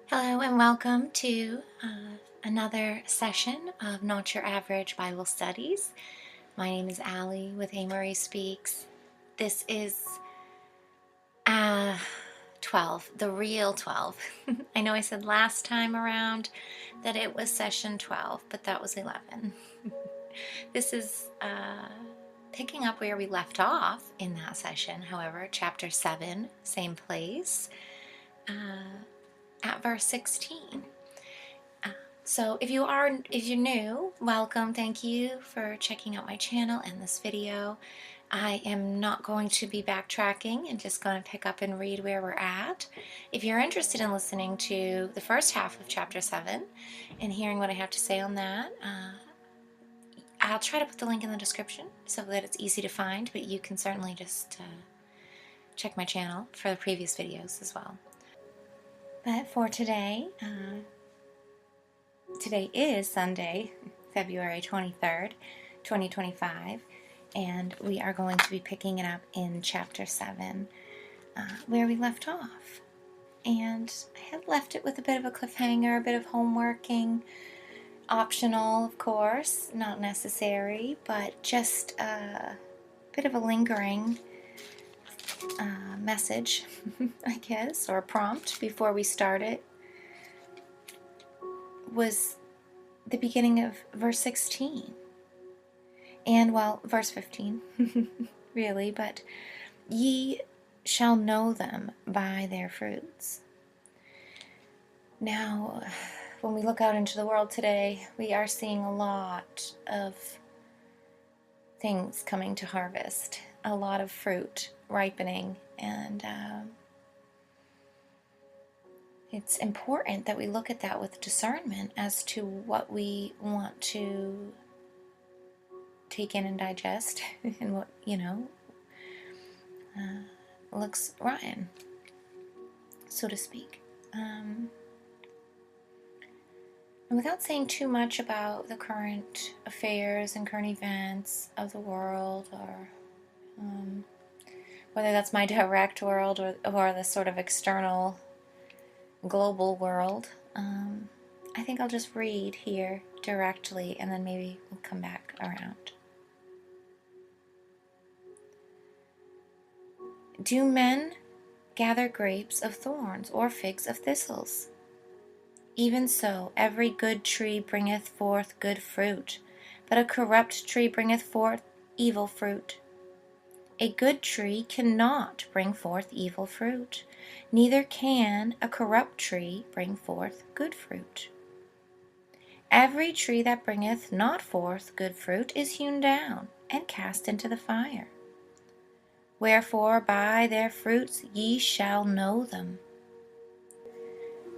Hello and welcome to another session of Not Your Average Bible Studies. My name is Allie with A. Marie Speaks. This is uh, 12, the real 12. I know I said last time around that it was session 12, but that was 11. This is picking up where we left off in that session, however, chapter 7, same place, at verse 16. So if you're new, welcome. Thank you for checking out my channel and this video. I am not going to be backtracking and just going to pick up and read where we're at. If you're interested in listening to the first half of chapter 7 and hearing what I have to say on that, I'll try to put the link in the description so that it's easy to find, but you can certainly just check my channel for the previous videos as well. But for today, today is Sunday, February 23rd, 2025, and we are going to be picking it up in chapter 7, where we left off. And I have left it with a bit of a cliffhanger, a bit of homeworking, optional, of course, not necessary, but just a bit of a lingering message, I guess, or prompt before we start it. Was the beginning of verse 16. And, well, verse 15, really, but ye shall know them by their fruits. Now, when we look out into the world today, we are seeing a lot of things coming to harvest, a lot of fruit ripening, and it's important that we look at that with discernment as to what we want to take in and digest and what, looks rotten, so to speak. And without saying too much about the current affairs and current events of the world, or whether that's my direct world or the sort of external global world, I think I'll just read here directly and then maybe we'll come back around. Do men gather grapes of thorns or figs of thistles? Even so, every good tree bringeth forth good fruit, but a corrupt tree bringeth forth evil fruit. A good tree cannot bring forth evil fruit, neither can a corrupt tree bring forth good fruit. Every tree that bringeth not forth good fruit is hewn down and cast into the fire. Wherefore by their fruits ye shall know them.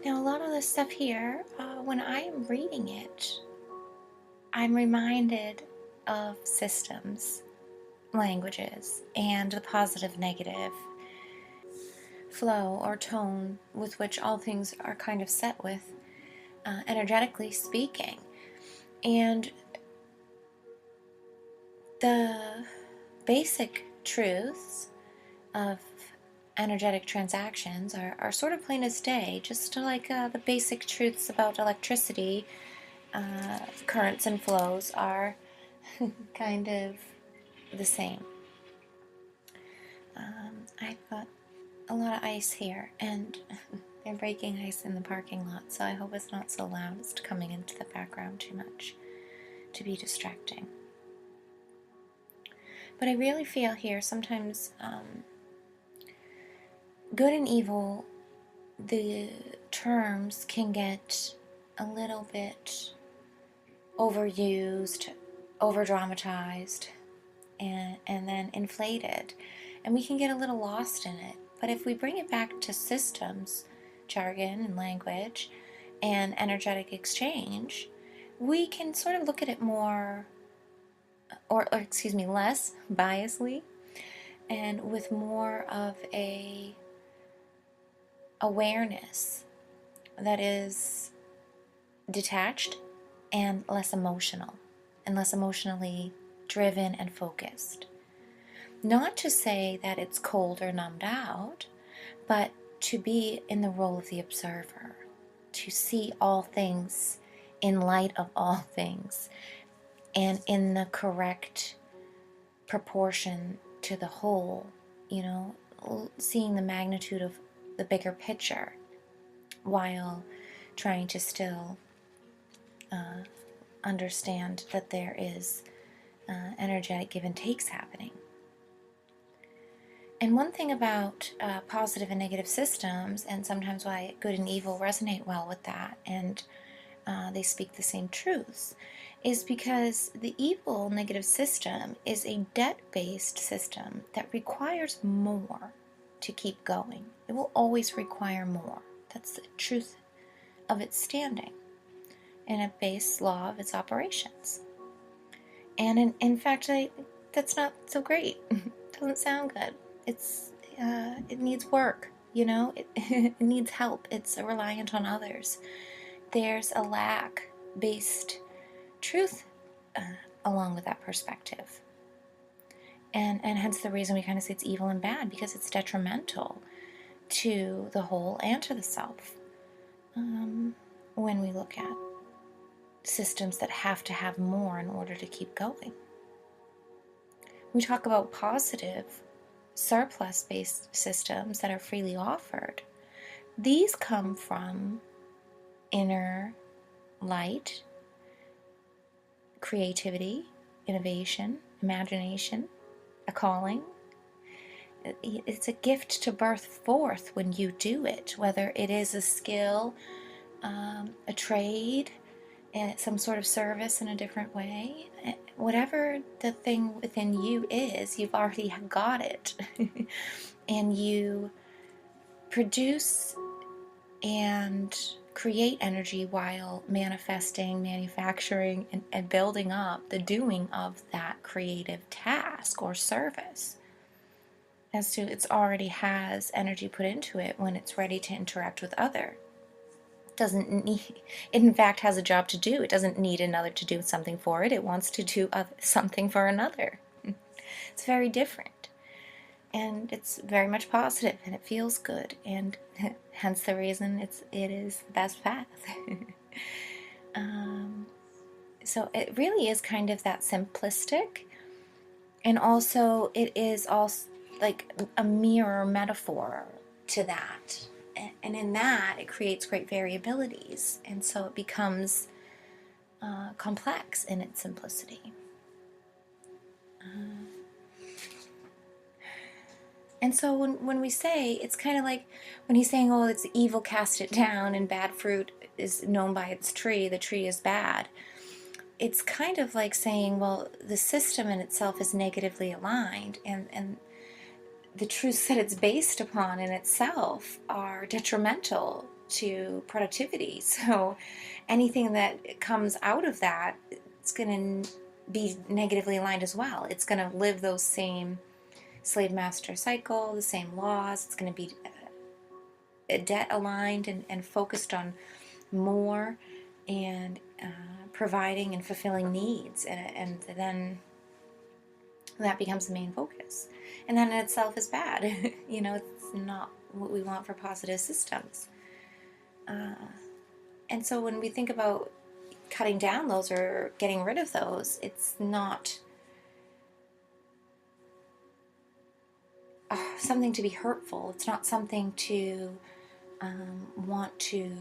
Now, a lot of this stuff here, when I am reading it, I'm reminded of systems, languages, and the positive-negative flow or tone with which all things are kind of set with, energetically speaking. And the basic truths of energetic transactions are sort of plain as day, just like the basic truths about electricity, currents and flows are kind of the same. I've got a lot of ice here, and they're breaking ice in the parking lot, so I hope it's not so loud it's coming into the background too much to be distracting. But I really feel here sometimes good and evil, the terms can get a little bit overused, over-dramatized, and then inflated. And we can get a little lost in it. But if we bring it back to systems, jargon and language, and energetic exchange, we can sort of look at it more, or less biasly, and with more of a awareness that is detached and less emotional, and less emotionally driven and focused. Not to say that it's cold or numbed out, but to be in the role of the observer. to see all things in light of all things and in the correct proportion to the whole, seeing the magnitude of the bigger picture while trying to still understand that there is energetic give and takes happening. And one thing about positive and negative systems, and sometimes why good and evil resonate well with that, and they speak the same truths, is because the evil negative system is a debt-based system that requires more to keep going. It will always require more. That's the truth of its standing and a base law of its operations. And in fact, that's not so great. It doesn't sound good. It needs work, it needs help. It's reliant on others. There's a lack-based truth along with that perspective. And hence the reason we kind of say it's evil and bad, because it's detrimental to the whole and to the self when we look at systems that have to have more in order to keep going. We talk about positive surplus-based systems that are freely offered. These come from inner light, creativity, innovation, imagination, a calling. It's a gift to birth forth when you do it, whether it is a skill, a trade, some sort of service in a different way. Whatever the thing within you is, you've already got it. And you produce and create energy while manifesting, manufacturing, and building up the doing of that creative task or service. As to it already has energy put into it when it's ready to interact with other. Doesn't need, it in fact has a job to do. It doesn't need another to do something for it. It wants to do something for another. It's very different, and it's very much positive, and it feels good, and hence the reason it is the best path. So it really is kind of that simplistic, and also it is also like a mirror metaphor to that. And in that, it creates great variabilities. And so it becomes complex in its simplicity. And so when we say, it's kind of like when he's saying, oh, it's evil, cast it down, and bad fruit is known by its tree, the tree is bad. It's kind of like saying, well, the system in itself is negatively aligned, and the truths that it's based upon in itself are detrimental to productivity. So anything that comes out of that, it's going to be negatively aligned as well. It's going to live those same slave master cycle, the same laws. It's going to be debt aligned and focused on more and providing and fulfilling needs, and then that becomes the main focus. And that in itself is bad. It's not what we want for positive systems. And so when we think about cutting down those or getting rid of those, it's not something to be hurtful. It's not something to want to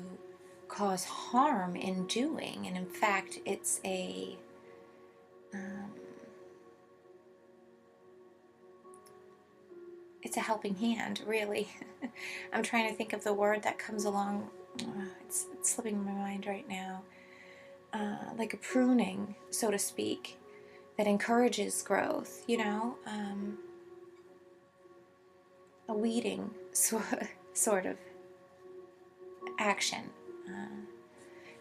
cause harm in doing. And in fact, it's a helping hand, really. I'm trying to think of the word that comes along. It's slipping my mind right now. Like a pruning, so to speak, that encourages growth, a weeding sort of action,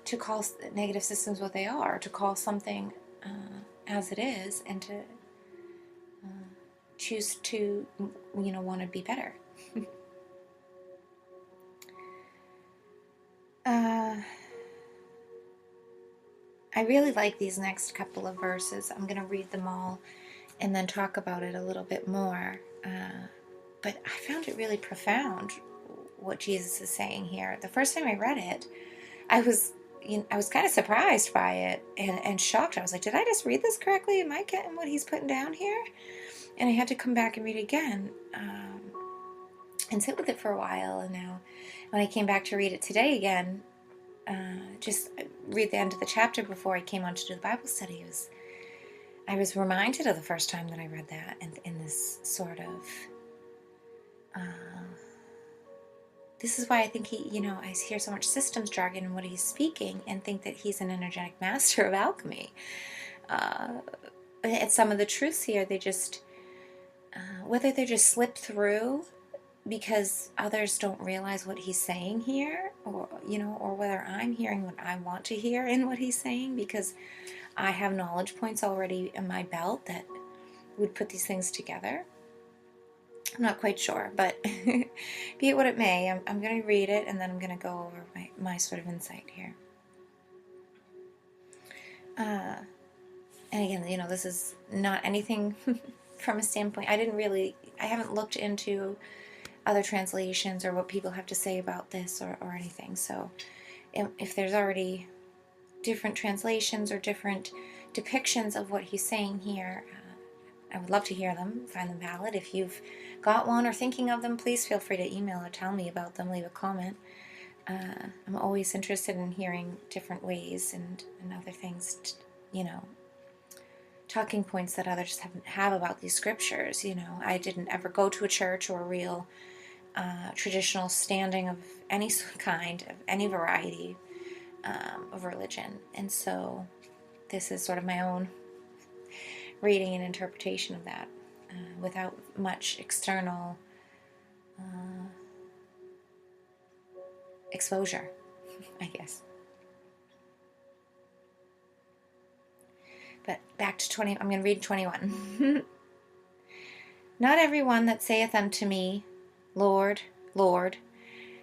to call negative systems what they are, to call something as it is, and to choose to, want to be better. I really like these next couple of verses. I'm going to read them all and then talk about it a little bit more. But I found it really profound what Jesus is saying here. The first time I read it, I was kind of surprised by it and shocked. I was like, did I just read this correctly? Am I getting what he's putting down here? And I had to come back and read it again and sit with it for a while. And now when I came back to read it today again, just read the end of the chapter before I came on to do the Bible study, I was reminded of the first time that I read that, and in this sort of this is why I think I hear so much systems jargon in what he's speaking and think that he's an energetic master of alchemy. And some of the truths here, they just, whether they just slip through because others don't realize what he's saying here, or whether I'm hearing what I want to hear in what he's saying because I have knowledge points already in my belt that would put these things together. I'm not quite sure, but be it what it may, I'm going to read it and then I'm going to go over my sort of insight here. And again, this is not anything from a standpoint. I haven't looked into other translations or what people have to say about this or anything. So if there's already different translations or different depictions of what he's saying here, I would love to hear them, find them valid. If you've got one or thinking of them, please feel free to email or tell me about them, leave a comment. I'm always interested in hearing different ways and other things, talking points that others have about these scriptures. I didn't ever go to a church or a real traditional standing of any kind, of any variety of religion. And so this is sort of my own reading and interpretation of that without much external exposure, I guess. But back to 20, I'm going to read 21. Not everyone that saith unto me, Lord, Lord,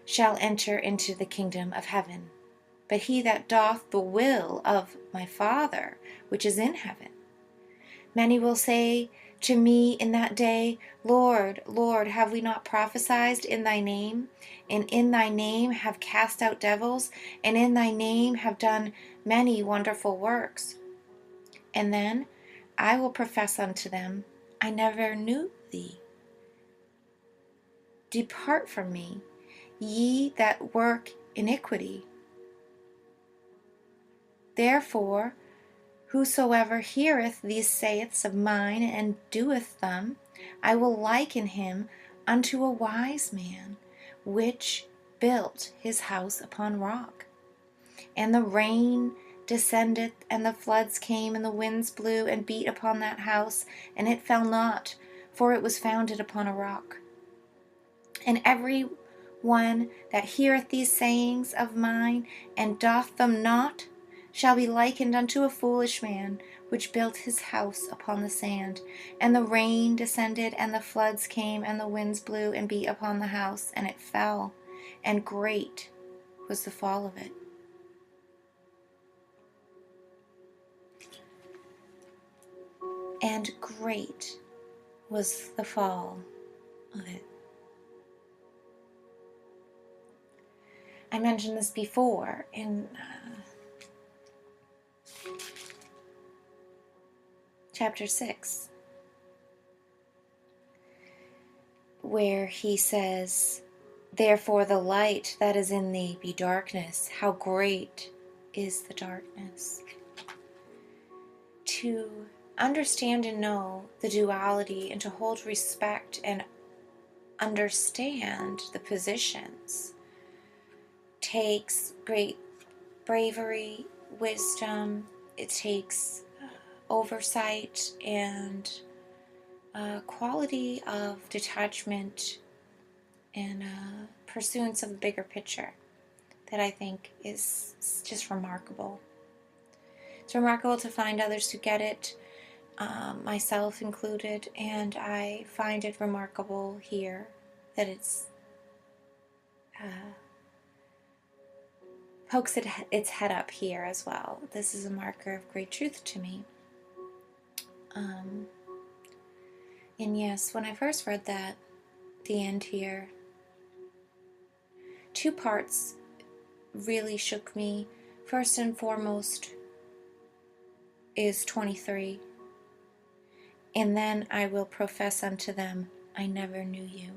shall enter into the kingdom of heaven, but he that doth the will of my Father which is in heaven. Many will say to me in that day, Lord, Lord, have we not prophesied in thy name? And in thy name have cast out devils? And in thy name have done many wonderful works? And then I will profess unto them, I never knew thee. Depart from me, ye that work iniquity. Therefore, whosoever heareth these sayings of mine and doeth them, I will liken him unto a wise man, which built his house upon rock. And the rain descended, and the floods came, and the winds blew and beat upon that house, and it fell not, for it was founded upon a rock. And every one that heareth these sayings of mine and doth them not shall be likened unto a foolish man, which built his house upon the sand. And the rain descended, and the floods came, and the winds blew and beat upon the house, and it fell, and great was the fall of it. And great was the fall of it. I mentioned this before in chapter 6, where he says, Therefore the light that is in thee be darkness. How great is the darkness. To understand and know the duality and to hold respect and understand the positions takes great bravery, wisdom. It takes oversight and quality of detachment and pursuance of the bigger picture that I think is just remarkable. It's remarkable to find others who get it, myself included, and I find it remarkable here that it's pokes its head up here as well. This is a marker of great truth to me. And yes, when I first read that, the end here, two parts really shook me, first and foremost, is 23. And then I will profess unto them, I never knew you.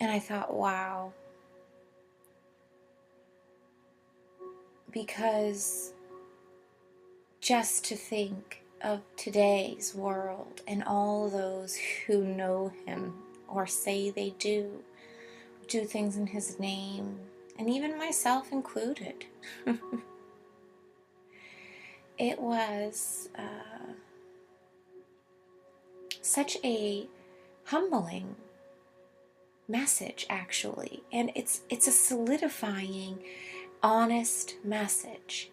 And I thought, wow. Because just to think of today's world and all those who know him or say they do things in his name, and even myself included. It was such a humbling message, actually, and it's a solidifying, honest message,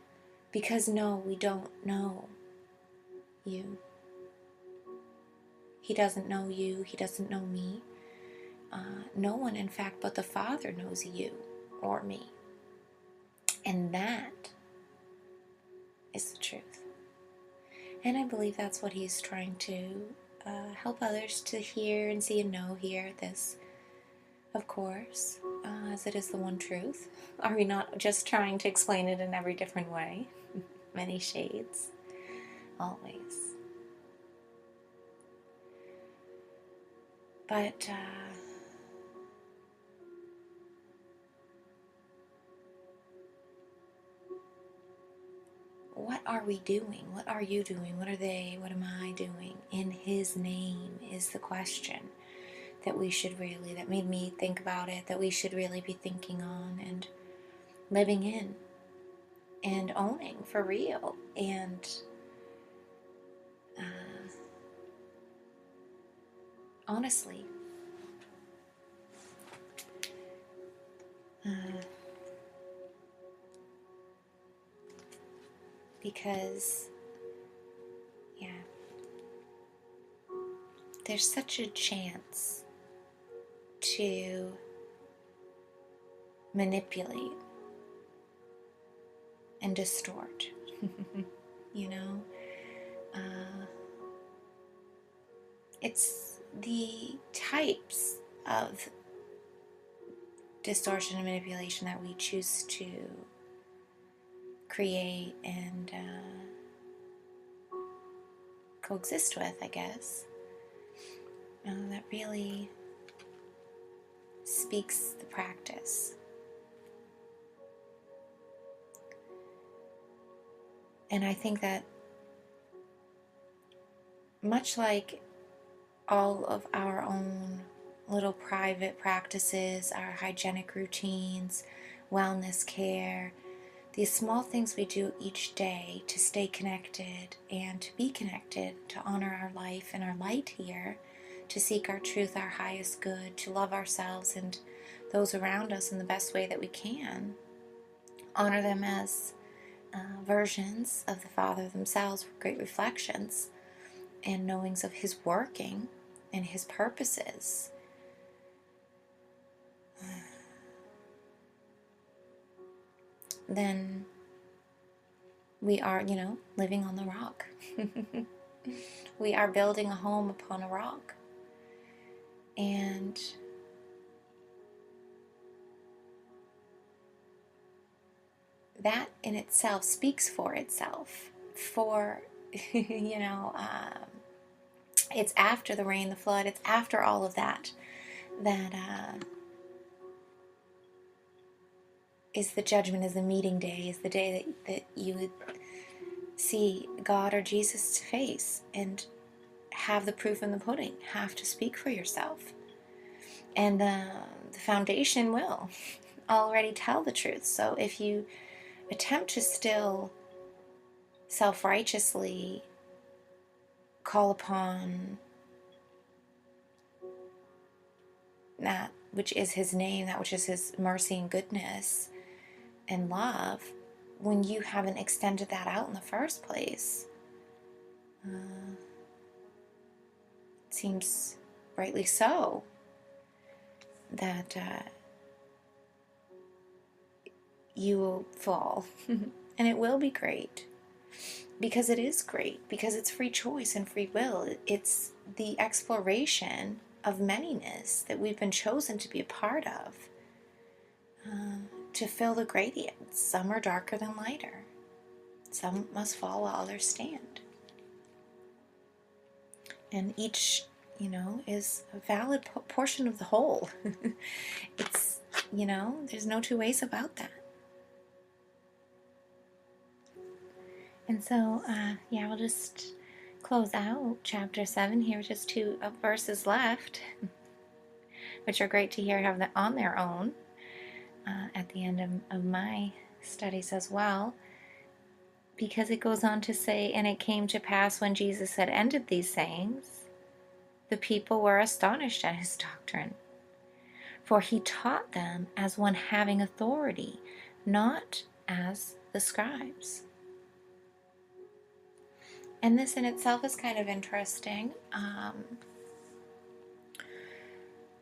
because no, we don't know you. He doesn't know you. He doesn't know me. No one, in fact, but the Father knows you or me. And that is the truth. And I believe that's what he's trying to help others to hear and see and know here. This, of course, as it is the one truth. Are we not just trying to explain it in every different way? Many shades. Always. But what are we doing? What are you doing? What are they? What am I doing? In his name is the question that we should really, that made me think about it, that we should really be thinking on and living in and owning for real. And honestly, because, yeah, there's such a chance to manipulate and distort, you know? It's the types of distortion and manipulation that we choose to create and coexist with, I guess, that really speaks the practice. And I think that much like all of our own little private practices, our hygienic routines, wellness care, these small things we do each day to stay connected and to be connected, to honor our life and our light here, to seek our truth, our highest good, to love ourselves and those around us in the best way that we can, honor them as versions of the Father themselves, great reflections and knowings of his working and his purposes. Then we are, living on the rock. We are building a home upon a rock. And that in itself speaks for itself. For, it's after the rain, the flood, it's after all of that is the judgment, is the meeting day, is the day that you would see God or Jesus to face and have the proof in the pudding, have to speak for yourself. And the foundation will already tell the truth. So if you attempt to still self-righteously call upon that which is his name, that which is his mercy and goodness and love, when you haven't extended that out in the first place, it seems rightly so that you will fall. And it will be great, because it is great, because it's free choice and free will. It's the exploration of manyness that we've been chosen to be a part of. to fill the gradients. Some are darker than lighter. Some must fall while others stand. And each, is a valid portion of the whole. It's, there's no two ways about that. And so, we'll just close out chapter 7 here, just 2 verses left, which are great to hear have that on their own at the end of my studies as well, because it goes on to say, and it came to pass when Jesus had ended these sayings, the people were astonished at his doctrine, for he taught them as one having authority, not as the scribes. And this in itself is kind of interesting.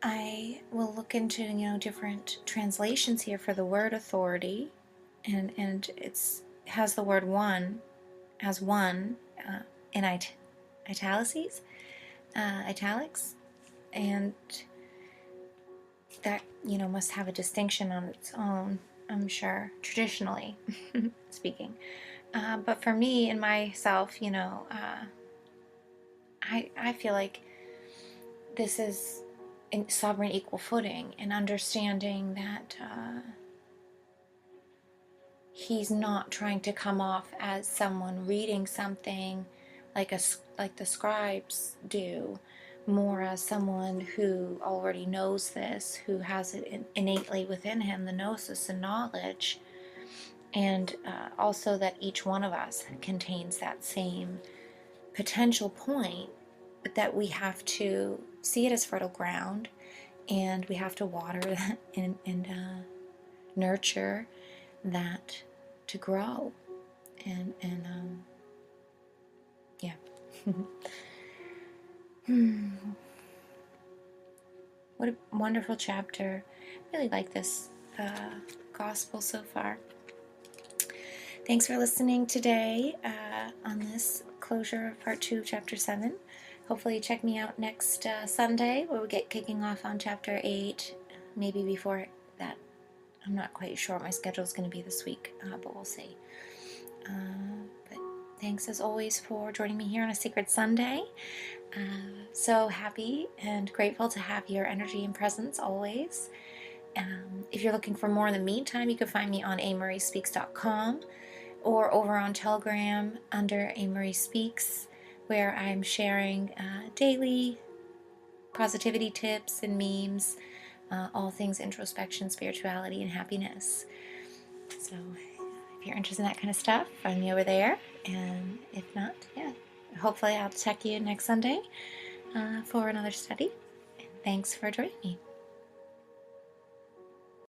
I will look into different translations here for the word authority, and it's has the word one as one in italics, and that must have a distinction on its own, I'm sure, traditionally speaking. But for me and myself, I feel like this is in sovereign equal footing, and understanding that he's not trying to come off as someone reading something like the scribes do, more as someone who already knows this, who has it innately within him, the gnosis and knowledge, and also that each one of us contains that same potential point, but that we have to see it as fertile ground, and we have to water that and nurture that to grow, and What a wonderful chapter. Really like this gospel so far. Thanks for listening today on this closure of part 2 of chapter 7. Hopefully check me out next Sunday, where we get kicking off on chapter 8. Maybe before that. I'm not quite sure what my schedule is going to be this week, but we'll see. But thanks as always for joining me here on a Sacred Sunday. So happy and grateful to have your energy and presence always. If you're looking for more in the meantime, you can find me on amariespeaks.com or over on Telegram under Amarie Speaks, where I'm sharing daily positivity tips and memes, all things introspection, spirituality, and happiness. So if you're interested in that kind of stuff, find me over there. And if not, hopefully I'll check you next Sunday for another study. And thanks for joining me.